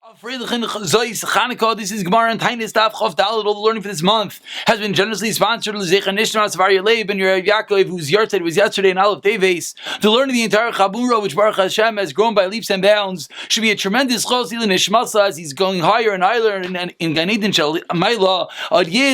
Chanukah, this is Gemara and Taanis Daf Yomi. All the learning for this month has been generously sponsored L'Zecha Nishmas of Aryeh Leib and Rav Yaakov, whose yahrzeit was yesterday in Aleph Teves. To learn the entire Chabura, which Baruch Hashem has grown by leaps and bounds, should be a tremendous chos in Nishmasa as he's going higher and higher in Gan Eden Shel Maila.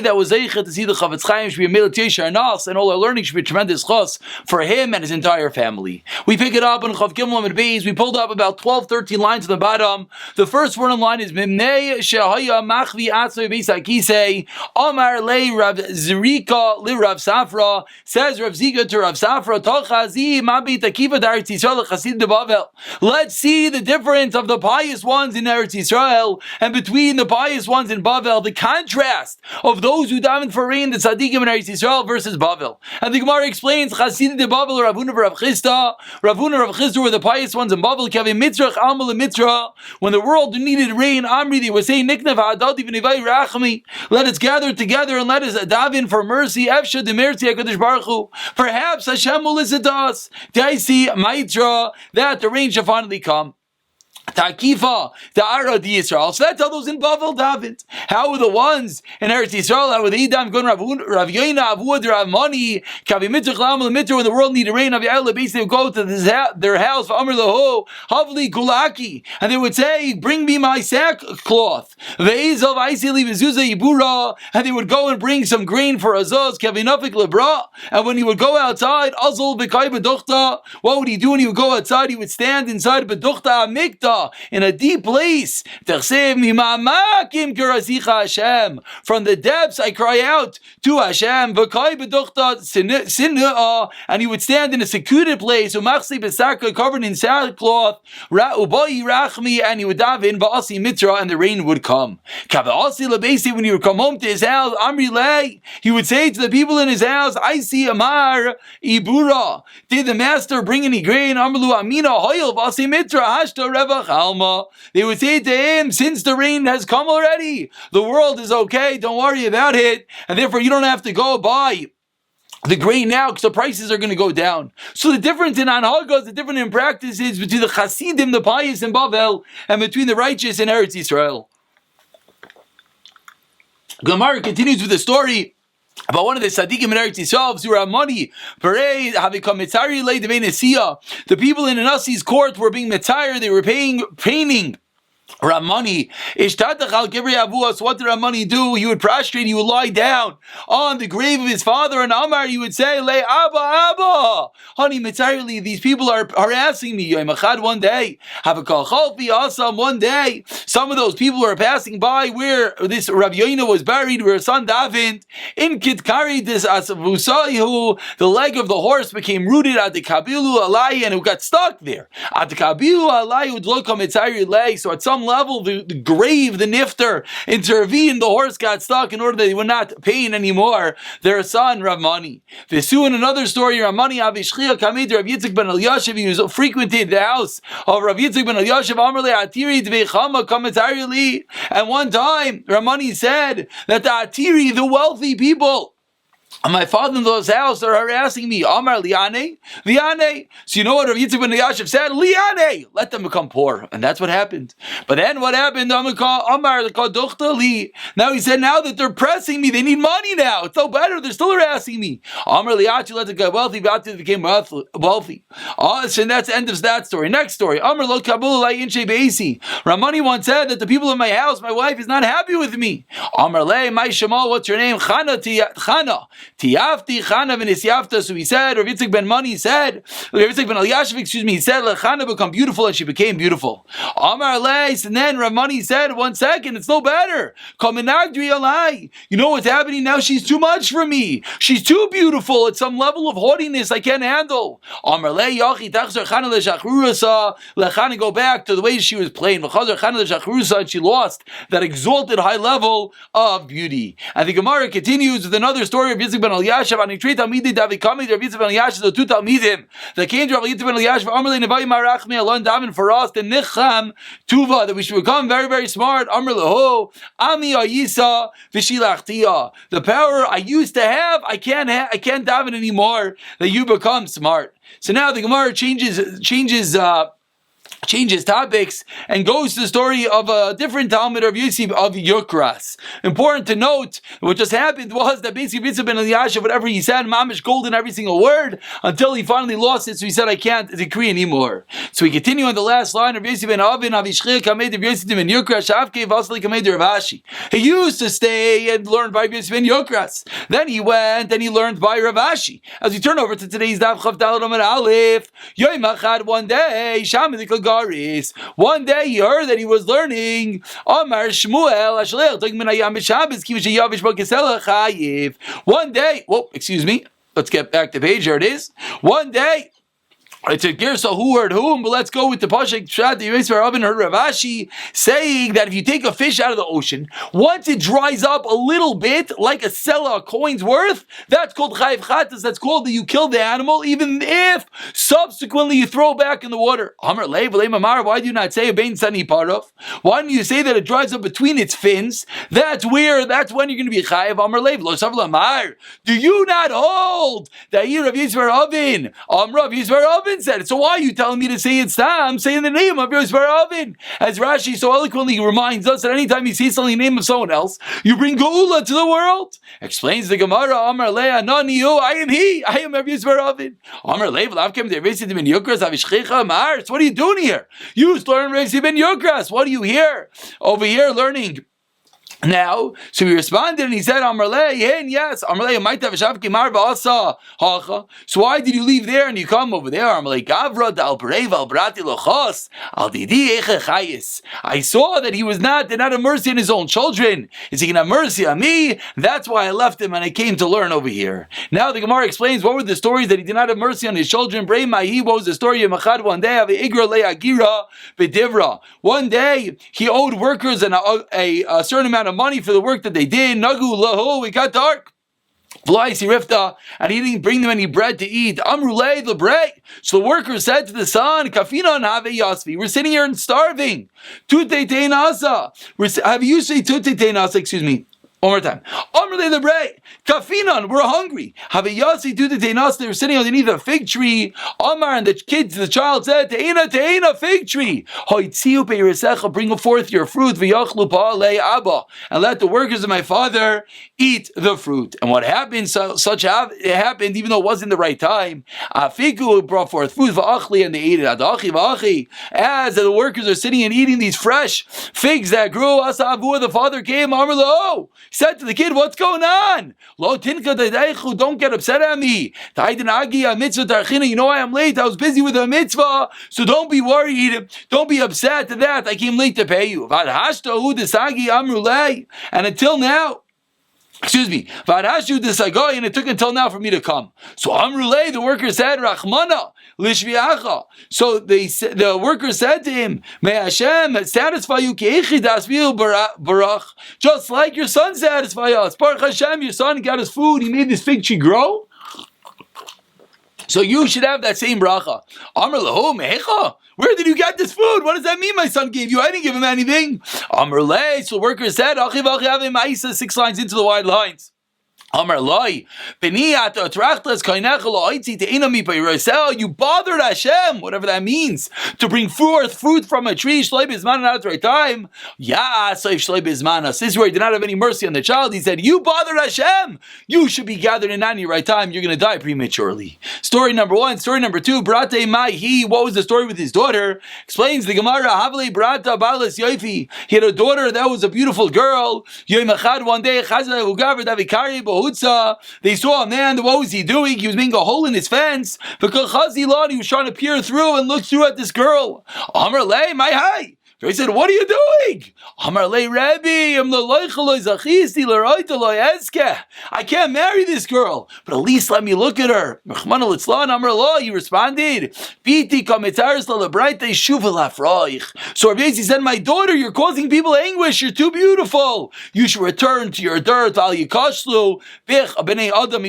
That was Zeicha to see the Chavetz Chaim should be a Milat Yeshar Nas, and all our learning should be a tremendous chos for him and his entire family. We pick it up in Chav Gimel and Beis. We pulled up about 12-13 lines at the bottom. The first word in line is Mimnei Shehaya Machvi Atzmei Beis HaKisei Amar Le Rav Zrika Le Rav Safra. Says Rav Zika to Rav Safra, Tochazi Mabit Akiva D'Eretz Yisrael Chasid de Bavel. Let's see the difference of the pious ones in Eretz Yisrael and between the pious ones in Bavel. The contrast of those who daven for rain, the tzaddikim in Eretz Yisrael versus Bavel. And the Gemara explains Chasid de Bavel Rav Huna Rav Chisda. Rav Huna Rav Chisda were the pious ones in Bavel. Kavi Mitzrach Amal Mitra. When the world needed rain, Amri, they were saying, Niknav Hadad V'nivai Rachmi. Let us gather together and let us daven for mercy. Efsha Demerzi HaKadosh Baruch Hu. Perhaps Hashem will listen to us. Daisi Maitra, that the rain shall finally come. Takifa, the Ara di Yisrael. So that's how those in Bavel davened. How were the ones in Eretz Yisrael? How were the Idam going Rav Yoina, Avud, Rav Mani, Kavi Mitzach Lamal Mitzah, when the world needed rain, Avi Ayla, basically would go to their house for Amr Lahu, Havli Kulaki, and they would say, bring me my sackcloth. Ve'ezov Aisili V'zuzah Yibura, and they would go and bring some grain for Azaz, Kavi Nafik Lebra, and when he would go outside, Azul B'kai B'duchta, what would he do when he would go outside? He would stand inside B'duchta Amikta, in a deep place. From the depths I cry out to Hashem, and he would stand in a secluded place, covered in sackcloth, and he would daven ba'asi mitra, and the rain would come. When he would come home to his house, he would say to the people in his house, I see Amar Ibura. Did the master bring any grain? Amrlu Amina Hoyel ba'asi mitra hashta revach alma. They would say to him, since the rain has come already, the world is okay, don't worry about it, and therefore you don't have to go buy the grain now because the prices are going to go down. So the difference in Anhagas, the difference in practice is between the Chasidim, the pious in Bavel, and between the righteous in Eretz Yisrael. Gemara continues with the story about one of the tzaddikim in Eretz Yisrael, Zura Mani, Perei, having come Mitzari Lei Devei Nesia. The people in the Nasi's court were being Mitzayir, they were painting Ramani, what did Ramani do? He would prostrate, he would lie down on the grave of his father, and Amar, he would say, Le Abba, Abba, honey, mitzarely, these people are harassing me. One day, one day, some of those people were passing by where this Rav Yoina was buried, where his son davened. In Kitkari, this Asavusayu, the leg of the horse became rooted at the Kabilu Alai, and it got stuck there. At the Kabilu Alai would look on mitzarely leg, so at some level, the grave, the nifter, intervened, the horse got stuck in order that he would not pain anymore their son, Rav Mani. Vesu, in another story, Rav Mani, Avishchia Kamid, Rav Yitzchak ben Elyashiv, he was frequented the house of Rav Yitzchak ben Elyashiv, Amrle Atiri Dveichama Kamatari, and one time, Rav Mani said that the Atiri, the wealthy people, my father-in-law's house are harassing me. Amar liane, liane. So you know what Rav Yitzchak ben Elyashiv said? Liane, let them become poor, and that's what happened. But then what happened? Amar li. Now he said, now that they're pressing me, they need money now. It's no better. They're still harassing me. Amar liachi, let them get wealthy. They became wealthy. And that's the end of that story. Next story. Amar lo kabul lai inche beisi. Ramani once said that the people in my house, my wife, is not happy with me. Amar le, my shemal, what's your name? Chana. Tiafti Chana v'nisyafta. So he said, Rav Yitzchak ben Mani said, Rav Yitzchak ben Elyashiv, he said, Chana become beautiful, and she became beautiful. Amar Leis, and then Rav Mani said, 1 second, it's no better. Kaminagdri alai. You know what's happening now? She's too much for me. She's too beautiful. It's some level of haughtiness I can't handle. Amar Le Yachi Tachzar Chana leShachrurasa. Let Chana go back to the way she was plain. V'chazar Chana leShachrurasa, and she lost that exalted high level of beauty. And the Gemara continues with another story of Yitzchak ben Elyashiv, and he treated Talmidei Davi Kamid, Rav Yitzchak ben Elyashiv, the two Talmidim that came to Rav Yitzchak ben Elyashiv, Amrle Nevai Marachmi Alon daven for us, the Nicham Tuva, that we should become very, very smart. Amrle Ho, Ami Ayisa V'Shilachtia. The power I used to have, I can't daven anymore. That you become smart. So now the Gemara changes changes topics and goes to the story of a different Talmud of Yosef of Yukras. Important to note, what just happened was that basically Yitzhak ben Eliashiv, whatever he said, mamish golden every single word, until he finally lost it, so he said, I can't decree anymore. So we continue on the last line of Yosef ben Avin, Avishchir kamed of Yosef ben Yukras, Shavke vasli kamed of Rav. He used to stay and learn by Yosef ben Yukras. Then he went and he learned by Rav Ashi. As we turn over to today's Daf Chav Daled Amud Aleph, Yom Echad, one day, one day he heard that he was learning Amar Shmuel One day, excuse me, let's get back to page, here it is. One day, it's a Gersa who heard whom, but let's go with the Pashak Pshat. The Yisrael Rabin heard Rav Ashi saying that if you take a fish out of the ocean, once it dries up a little bit, like a sella, a coin's worth, that's called Chayiv Chatas. That's called that you kill the animal, even if subsequently you throw back in the water. Amar Lei V'lei Mamar, why do you not say a Bein Sani Parov? Why don't you say that it dries up between its fins? That's when you're going to be Chayiv. Amar Lei V'lo Sav Lamar. Do you not hold that you Rav Yisrael Rabin? Rav Yisrael Rabin said it. So why are you telling me to say it's Tam? Say in the name of Yosef Avin. As Rashi so eloquently reminds us that anytime you see something in the name of someone else, you bring Geula to the world. Explains the Gemara, Amar Leah, Naniu, I am he. I am Yosef Avin. Amar Leah, V'lavkem de'resim ben Yukras, Avishchecha Mars. What are you doing here? You learn Resim ben Yukras. What are you here? Over here learning. Now, so he responded and he said, Amrlei, yes, Amrlei, so why did you leave there and you come over there? Amrlei, Gavra, Dal Breva, Brati Lochos, Al Didi Echechayis. I saw that he did not have mercy on his own children. Is he going to have mercy on me? That's why I left him and I came to learn over here. Now the Gemara explains what were the stories that he did not have mercy on his children. What was the story of Machad one day? One day he owed workers a certain amount of money for the work that they did. Nagu lahu, it got dark. And he didn't bring them any bread to eat. Amrulei the bread. So the workers said to the son, Kafina and have yasvi. We're sitting here and starving. Tute teinasa. Have you say tute teinasa? Excuse me. One more time. Amrulei the bread. Kafinan, we're hungry. Have a yasi tute teinas. They were sitting underneath a fig tree. Amar and the child said, Teina, fig tree. Hoitziu peiresecha, bring forth your fruit. V'yachlu pa'alei abba, and let the workers of my father eat the fruit. And what happened? It happened even though it wasn't the right time. Afiku brought forth food v'achli, and they ate it. Adachi v'achi. As the workers are sitting and eating these fresh figs that grew, Asavu, the father came. Amar lo, he said to the kid, what's going on? Lo tinka dadeichu, don't get upset at me. You know I am late. I was busy with a mitzvah, so don't be worried. Don't be upset to that. I came late to pay you. And until now, excuse me, and it took until now for me to come. So Amrulei, the worker said, Rachmana lishviacha. So the worker said to him, May Hashem satisfy you, just like your son satisfy us. Baruch Hashem, your son got his food. He made this fig tree grow. So you should have that same bracha. Amr lahu mehecha. Where did you get this food? What does that mean my son gave you? I didn't give him anything. Amr lei. So the worker said, 6 lines into the wide lines. Amar Loi, you bothered Hashem, whatever that means, to bring forth fruit from a tree, not at the right time. This is where he did not have any mercy on the child. He said, you bothered Hashem. You should be gathered in at the right time. You're going to die prematurely. Story number 1. Story number 2, Brate Maihi. What was the story with his daughter? Explains the Gemara, Havle Brata Balas Yoifi. He had a daughter that was a beautiful girl. One day, they saw a man, what was he doing? He was making a hole in his fence because he was trying to peer through and look through at this girl. Amar lei, my hi. So he said, what are you doing? Amar lei, Rabbi, I can't marry this girl, but at least let me look at her. He responded, so Rabbi said, my daughter, you're causing people anguish. You're too beautiful. You should return to your dirt. You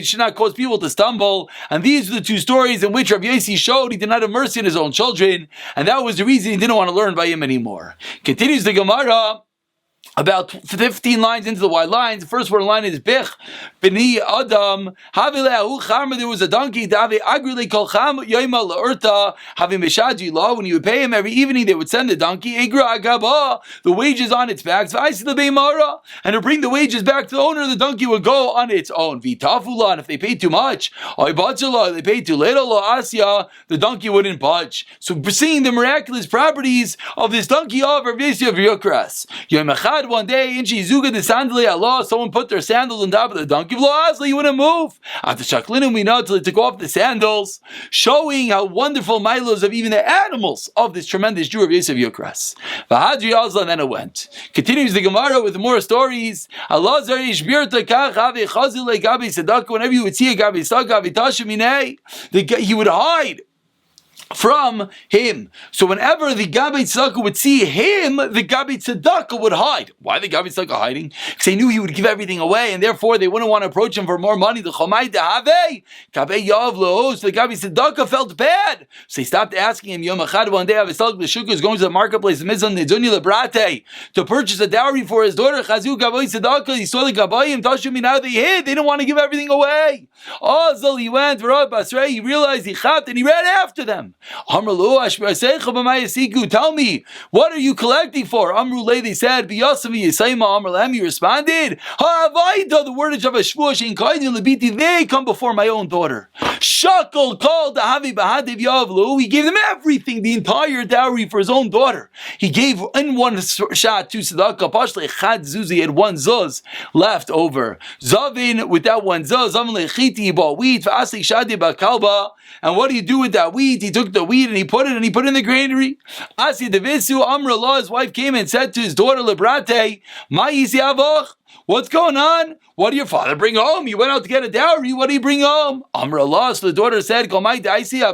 should not cause people to stumble. And these are the 2 stories in which Rabbi Yossi showed he did not have mercy on his own children, and that was the reason he didn't want to learn by him anymore. Continues the Gemara. about 15 lines into the white lines. The first word in line is Bich B'ni Adam Havilehu Charma. There was a donkey Davi Agrile Kol Cham Yoima Laurta Havim Beshaji Law. When you would pay him every evening, they would send the donkey Igra Agaba, the wages on its back. V'aisi Lebeimara, and to bring the wages back to the owner, the donkey would go on its own. Vitafula, and if they paid too much, Oibatzala, they paid too little, Asya, the donkey wouldn't budge. So seeing the miraculous properties of this donkey of Rav Yosef of Yukras. Yom one day, in Shizuga the sandali Allah, someone put their sandals on top of the donkey. He wouldn't move. After Shaklinu, we know till he took off the sandals, showing how wonderful milos of even the animals of this tremendous Jew of Yosef Yukras. Vahadri Azla, then it went. Continues the Gemara with more stories. Allah Zarish Birta Kach Ave Chazile Gabi Sadaka. Whenever you would see a Gabi Sadaka, he would hide from him. So whenever the Gabi Tzedakah would see him, the Gabi Tzedakah would hide. Why the Gabi Tzedakah hiding? Because they knew he would give everything away, and therefore they wouldn't want to approach him for more money. The Chomai Dehave, Gabi Yav, so the Gabi Tzedakah felt bad. So they stopped asking him. Yom Echad, one day, Avisalk L'Shuk is going to the marketplace, Mizan Nedunya Lebrate, to purchase a dowry for his daughter. Chazu Gabi Tzedakah, he saw the Gabayim, Tashumi, now they hid. They didn't want to give everything away. Azal, he went, V'rab Basrei, he realized he chat, and he ran after them. Tell me, what are you collecting for? Amrulay, they said, he responded, the wordage of a shvuah, they come before my own daughter. Shakal called the Havi Bahadiv Yavlu. He gave them everything, the entire dowry for his own daughter. He gave in one shot to Tzedakah, Pashle Chad Zuzi, had one zuz left over. Zavin, with that one zuz, he bought wheat, and what do you do with that wheat? He took the wheat and he put it in the granary. Asi Devisu Amra Allah, his wife came and said to his daughter Lebrate, Ma yisi avoch? What's going on? What did your father bring home? You went out to get a dowry. What did he bring home? Amr Allah. So the daughter said, Shaditi,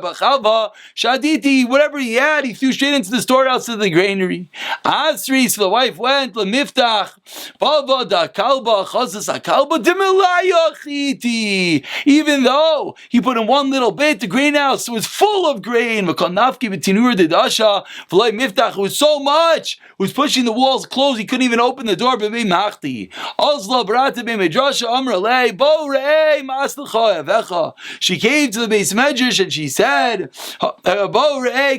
whatever he had, he threw straight into the storehouse of the granary. Asri, so the wife went, Lemiftach, Bava da Kalba, Chazas Akalba, Dimilayachiti. Even though he put in one little bit, the grain house was full of grain. Makanafki Betinur de Dasha, Vlay Miftach, it was so much, it was pushing the walls closed, he couldn't even open the door, but Machti. She came to the base medrash and she said,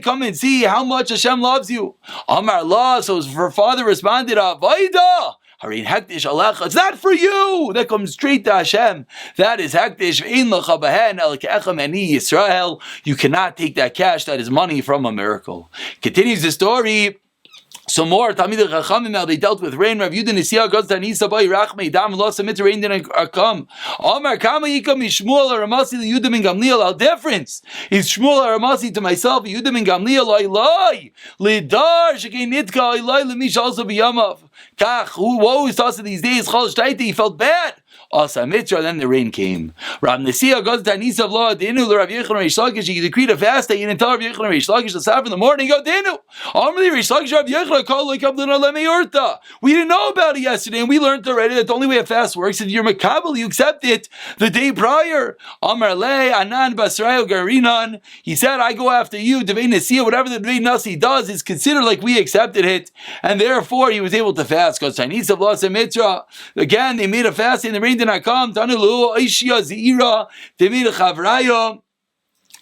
come and see how much Hashem loves you. Amar Allah, so her father responded, Avaida. It's not for you. That comes straight to Hashem. That is hektish. You cannot take that cash, that is money, from a miracle. Continues the story. Some more Talmid Chachamim, now they dealt with rain. Rav Yudah Nisiya goes to Taanis Abai Rachmei Dam Lo Samit rain didn't come. Omar Kama Yikam Yishmuel Aramasi Yehuda Ben Gamliel. How difference is Shmuel Aramasi to myself? Yehuda Ben Gamliel Ilai Lidar Shekei Nitka Ilai Lemish also b'Yamav. Kach who woe is us these days. Chol Shtaiti, he felt bad. Asa Mitra, then the rain came. Rav Nisiya goes to Taanis of Law Dinu Rav Yechon Reish Lakish. He decreed a fast day and tell Rav Yechon Reish Lakish to stop in the morning. Go Dinu. Amrli Reish Lakish Rav Yechon. We didn't know about it yesterday, and we learned already that the only way a fast works is if you're makabel, you accept it the day prior. Amar le Anan Basrael Garinan. He said, I go after you. Devei Nasiya, whatever the Devei Nasi does is considered like we accepted it, and therefore he was able to fast. Because Chinese of Los Mitra, again, they made a fast and the rain did not come. Tanulu Aishia Zira, they made a Chavraya.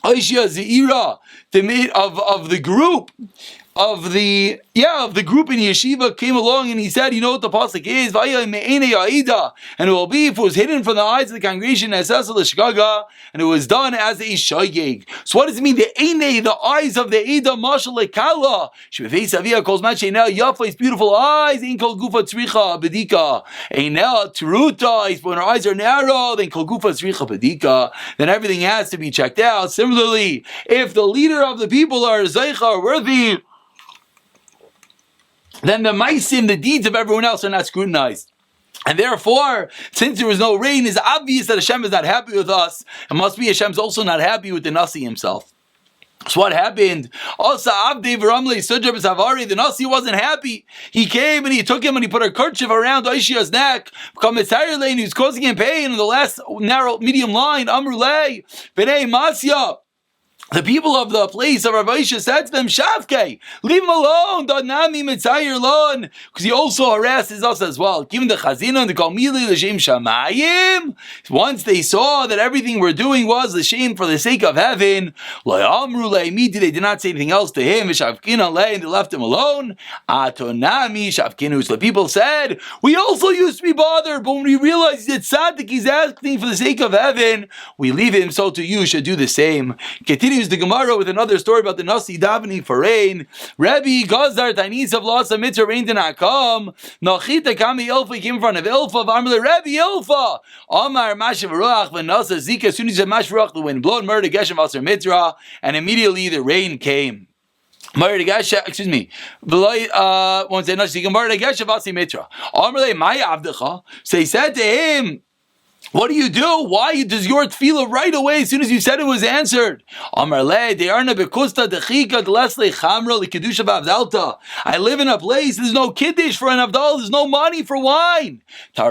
Aishia Zira, they made of the group. Of the group in yeshiva came along and he said, you know what the pasuk is? And it will be if it was hidden from the eyes of the congregation and it was done as a shogeg. So what does it mean? The eyes of the Ida Mashal Lekala. Shvefei calls Machenel Yafa's beautiful eyes. In Kol Gufa Tzricha Bedika. Einel Teruta. When her eyes are narrow, then Kol Gufa Tzricha Bedika. Then everything has to be checked out. Similarly, if the leader of the people are Zeicha, worthy, then the maisim, the deeds of everyone else, are not scrutinized. And therefore, since there was no rain, it's obvious that Hashem is not happy with us. It must be Hashem's also not happy with the Nasi himself. So what happened? Also, the Nasi wasn't happy. He came and he took him and he put a kerchief around Aishia's neck. He was causing him pain in the last narrow, medium line. Amrulay, B'nei Masya. the people of the place of Rav Aisha said to them, Shavke, leave him alone, Donami Mitzayir Lon, because he also harasses us as well. Given the Chazina and the Kalmili, the Shem Shamayim, once they saw that everything we're doing was the shame for the sake of heaven, they did not say anything else to him, and they left him alone. Atonami Shavkinu, so the people said, we also used to be bothered, but when we realized that Tzaddik is asking for the sake of heaven, we leave him, so to you should do the same. Continues the Gemara with another story about the Nasi davening for rain. Rabbi Gazar Taanis of Lasa Mitzvah rain did not come. Nachita Kami Ilfa came in front of Ilfa. Amrle Rabbi Ilfa. Amar Mashav Ruach Vanasa Zika. As soon as he said Mashav Ruach, the wind blowed, murdered Geshem Asar Mitzvah, and immediately the rain came. Excuse me. So he said to him, what do you do? Why does your tefillah right away as soon as you said it was answered? I live in a place, there's no kiddush for an avdal, there's no money for wine. I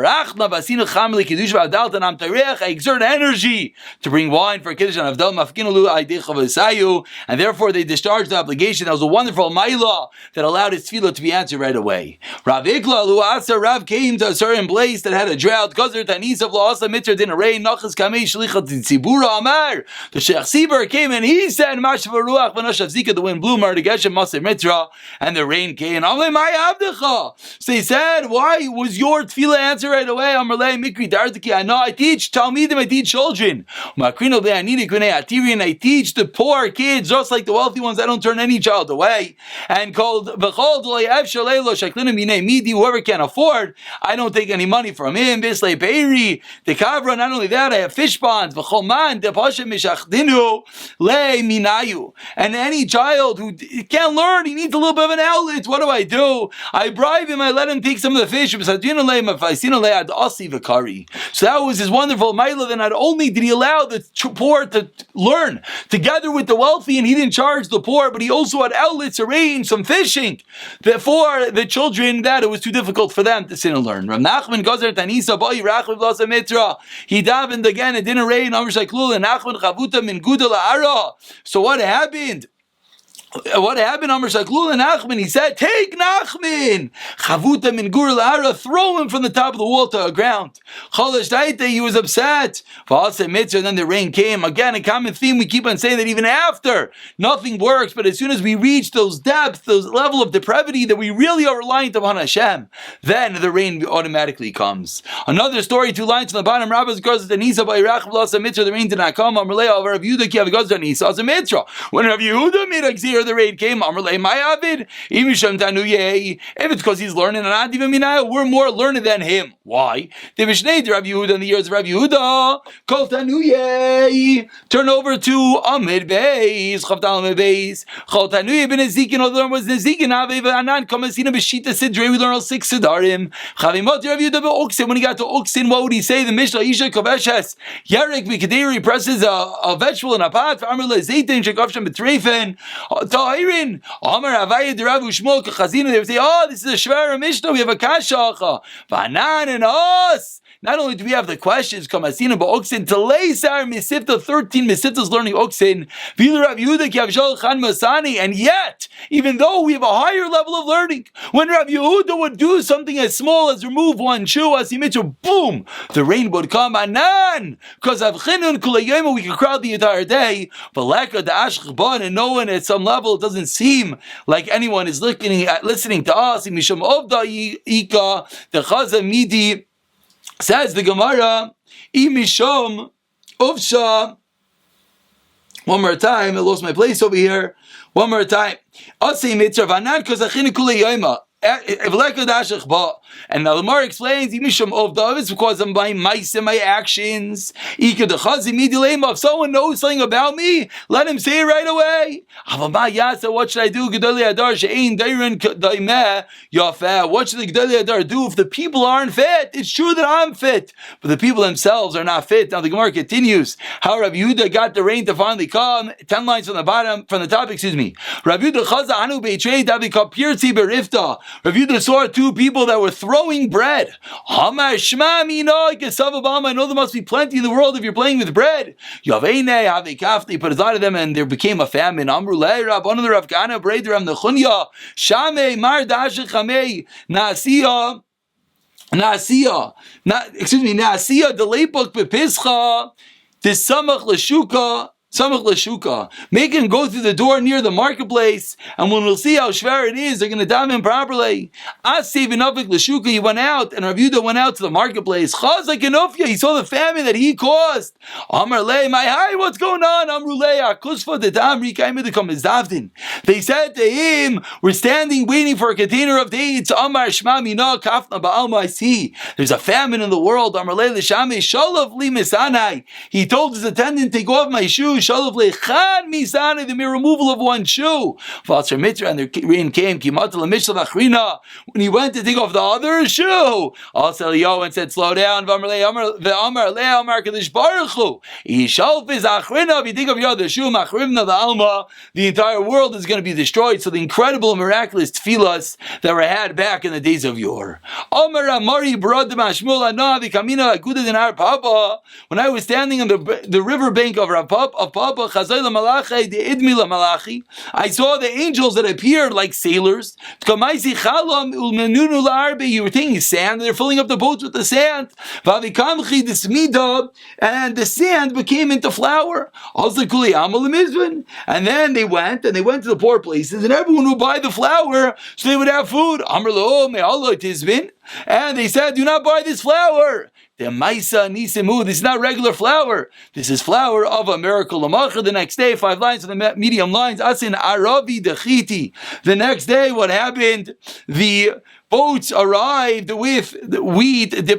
exert energy to bring wine for kiddush and avdal, and therefore they discharged the obligation. That was a wonderful mailah that allowed his tefillah to be answered right away. Rav came to a certain place that had a drought. Mitzvah didn't rain. Nachas kamei shlichat tzibura amar. The Sheikh Sibur came and he said, "Mashav ruach v'nashav zika." The wind blew, mardi geshem maser mitzvah, and the rain came. Amle my abdecha. So he said, "Why was your tefillah answered right away?" Amrlei mikri dardiki. I know I teach talmidim. I teach children. Makrino be'anini kunei atiri, and I teach the poor kids just like the wealthy ones. I don't turn any child away. And called v'chol d'loyev shalelo shaklina minei midi. Whoever can afford, I don't take any money from him. Bislei beiri. The kavra, not only that, I have fish ponds. And any child who can't learn, he needs a little bit of an outlet. What do? I bribe him, I let him take some of the fish. So that was his wonderful mailah. Then not only did he allow the poor to learn together with the wealthy, and he didn't charge the poor, but he also had outlets arranged, some fishing for the children that it was too difficult for them to sit and learn. Rav Nachman Gazer Tanisa Ba'i Rachlev Lasa Mitra. He davened again, it didn't rain. So what happened? Amr Shaklul and Nachman, he said, take Nachman, Chavuta min gur la'ara, throw him from the top of the wall to the ground. Chalash Daite, he was upset. And then the rain came. Again, a common theme, we keep on saying that even after, nothing works, but as soon as we reach those depths, those level of depravity that we really are reliant upon Hashem, then the rain automatically comes. Another story, 2 lines from the bottom, Rabbis Gazat Anisa by Rachel Lasa Mitzvah, the rain did not come. Amrlei of Rav Yehuda Ki Avgazat Anisa as a Mitzvah. When Rav Yehuda made a gzir, the rain came. Amrlei my Avid. If it's because he's learning, and not even Minaya, we're more learned than him. Why? The Mishneh Rav Yehuda in the years of Rav Yehuda. Kol Tanuyeh. Turn over to Amid Beis. Chavdal Amid Beis. Kol Tanuyeh ben Ezekin. Although there was Ezekin, Avev Anan Kamasina Beshita Sidre. We learn all 6 Sidarim. Chavimot Rav Yehuda beOksin. When he got to Oksin, what would he say? The Mishnah Isha Kaveshes. Yarek Mikaderi presses a vegetable in a pot. Amrlei Zaytin Shekavshem Betrefen. Tahirin, Amar Havaya Deravu Shmuel Kachazina. They would say, oh, this is a Shvara Mishnah. We have a Kashacha. Vanan and us. Not only do we have the questions, Kamasina Ba'oksin, to Leisar Misifta 13 Misiftas learning Oksin, Vilu Rav Yehuda Ki Avshal Chan Masani, and yet, even though we have a higher level of learning, when Rav Yehuda would do something as small as remove one shoe, as he mentioned, boom, the rain would come, Anan, because of Chinun Kulayema, we could crowd the entire day, but Leka the Ashkban, and no one at some level, it doesn't seem like anyone is listening to us, Misham Ovda Ika, the Chaza Midi. Says the Gemara, Imishom Uvsha. One more time, I lost my place over here. One more time. Asay mitzvah vanan kozachinu kulei yoyma. And now the Gemara explains, it's because of my mice and my actions. If someone knows something about me, let him say it right away. What should I do? What should the Gedolei Hadar do if the people aren't fit? It's true that I'm fit, but the people themselves are not fit. Now the Gemara continues how Rabbi Yehuda got the rain to finally come. 10 lines from the top. Rabbi Yehuda Chaza Anu Beitrei Davi Kapirti Berifta. Rav Yehuda saw two people that were throwing bread. I know there must be plenty in the world if you're playing with bread. He put his eye to them and there became a famine. Naasiya, delepok bepischa, tisamach l'shuka. Samach l'shuka. Make him go through the door near the marketplace, and when we'll see how shver it is, they're going to dam him properly. Asiv inafik l'shuka. He went out, and Rav Yehuda went out to the marketplace. Chazak enofya. He saw the famine that he caused. Amar lei, my hi, what's going on? Amru lei, akusfa de damri kaimid to come izdavdin. They said to him, we're standing waiting for a container of dates. Amar shma mina kafna ba'alma. I see. There's a famine in the world. Amar lei l'shamei shalav li misanai. He told his attendant, take off my shoes. The mere removal of one shoe. And the rain came. When he went to take off the other shoe, also and said, slow down. If you think of your other shoe, the entire world is going to be destroyed. So the incredible and miraculous tefillas that were had back in the days of yore. When I was standing on the riverbank of I saw the angels that appeared like sailors. You were taking sand, they're filling up the boats with the sand. And the sand became into flour. And then they went to the poor places, and everyone would buy the flour so they would have food. And they said, do not buy this flour. This is not regular flour. This is flour of a miracle. The next day, 5 lines of the medium lines. Asin aravi dechiti. The next day, what happened? The boats arrived with the wheat from the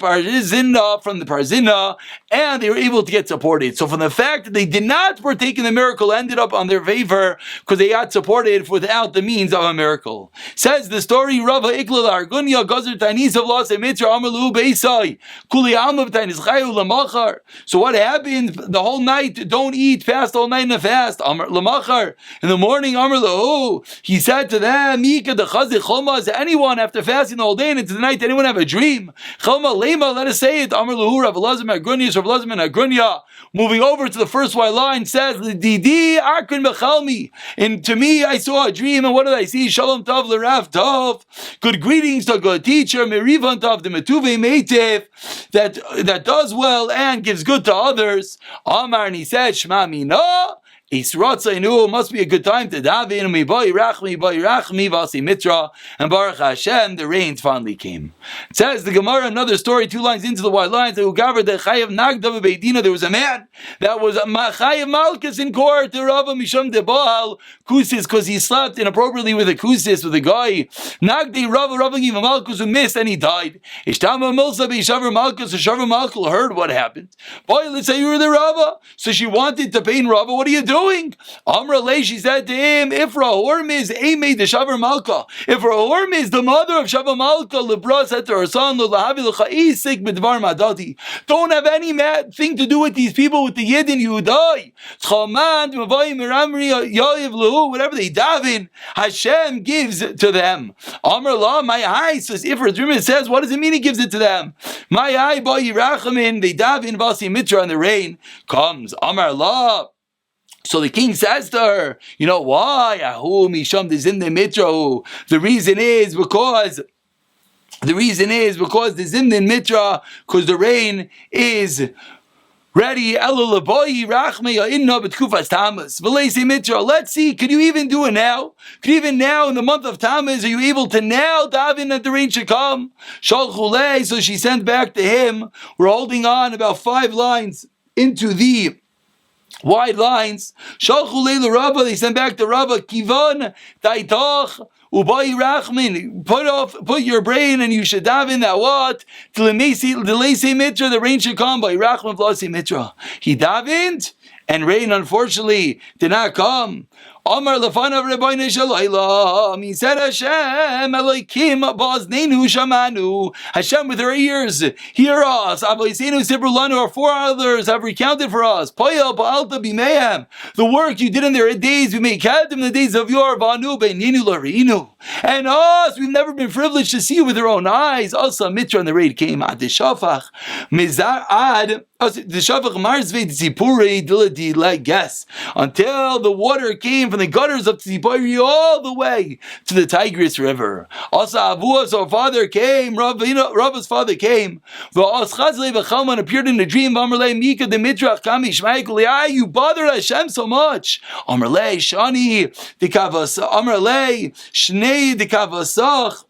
parzina, and they were able to get supported. So from the fact that they did not partake in the miracle, ended up on their favor because they got supported without the means of a miracle. Says the story, Rava Iklal Argunya Gazer Taanis of Las Emitra Amalu Beisai Kuli Amav Taanis Chayu Lamachar. So what happened the whole night? Don't eat, fast all night in a fast. Amar Lamachar. In the morning, Amar Lahu. He said to them, Mika the Chazik Choma. Is anyone after fasting the whole day and into the night, anyone have a dream? Chalma lema, let us say it. Amar Lahu Rav Elazar Agrunya, Rav Elazar Agrunya. Moving over to the first white line says, Didi Arkun Bechalmi. And to me, I saw a dream, and what did I see? Shalom Tov L'Rav Tov. Good greetings to a good teacher. Merivan Tov the Metuve Meitiv, that does well and gives good to others. Amar, and he said, Shema Mina. It must be a good time to daven. And Baruch Hashem, the rains finally came. It says the Gemara, another story, 2 lines into the white lines. There was a man that was Chayav Malchus in court. The Rava Misham de Baal Kusis, because he slept inappropriately with a kusis, with a guy. Nagdi Rava gave a Malchus who missed and he died. Ishtama Milsa Beishavar Malchus. Shavar Malchus heard what happened. Boy, let's say you were the Rava. So she wanted to pain Rava. What are you doing? Amra Lei, she said to him, if Rahorm is Ame the Shavar Malka, if Rahorm is the mother of Shavar Malka, Lebra said to her son, don't have any thing to do with these people, with the Yid and Yehudai. Whatever they daven, Hashem gives to them. Amra La, my eye says, if Radriman says, what does it mean he gives it to them? My eye, boy, Yirachamin, they daven Vasi Mitra, and the rain comes. Amar La. So the king says to her, you know why? The reason is because the Zimnin Mitra, because the rain is ready. Let's see, could you even do it now? Could you even now in the month of Tammuz, are you able to now daven that the rain should come? So she sent back to him. We're holding on about 5 lines into the wide lines. They sent back to Rava. Kivon Taitoch Ubai Rachmin. Put your brain and you should daven that what? Delay Mitra, the rain should come by Rachman Vlasi Mitra. He davened and rain unfortunately did not come. Amar lefanav Rebbeinu Shalaylam. He said, Hashem, Elokim Baznenu Shamanu. Hashem, with our ears, hear us. Avoisenu Sibrulanu, our forefathers have recounted for us. Poyel Baalta Bimehem. The work you did in their days, we make count in the days of your Vanu Beininu Larinu. And us, we've never been privileged to see you with our own eyes. Also, Mitra on the raid came at the Shafach. Mizar Ad. The Shafach Marzvei Tzipuri Diladi let guess until the water came from the gutters of Tzipuri all the way to the Tigris River. Also, Avuas, our father, came. Rabba's father came. V'Aschazle v'Chalman appeared in a dream. Amarle Mika the Midrach Kami Shmai. You bothered Hashem so much. Amarle Shani Dikavas. Amarle Shnei Dikavasach.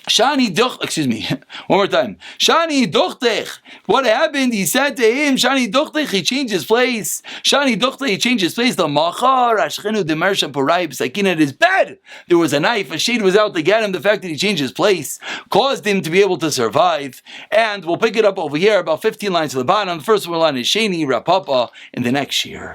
Shani doch, excuse me, one more time. Shani dochtech. What happened? He said to him, Shani dochtech, he changed his place. Shani dochtech, he changed his place. The machar, ashchenu demersha porai b'sakin at his bed. There was a knife, a shade was out to get him. The fact that he changed his place caused him to be able to survive. And we'll pick it up over here, about 15 lines to the bottom. The first one line is Shani Rapapa in the next year.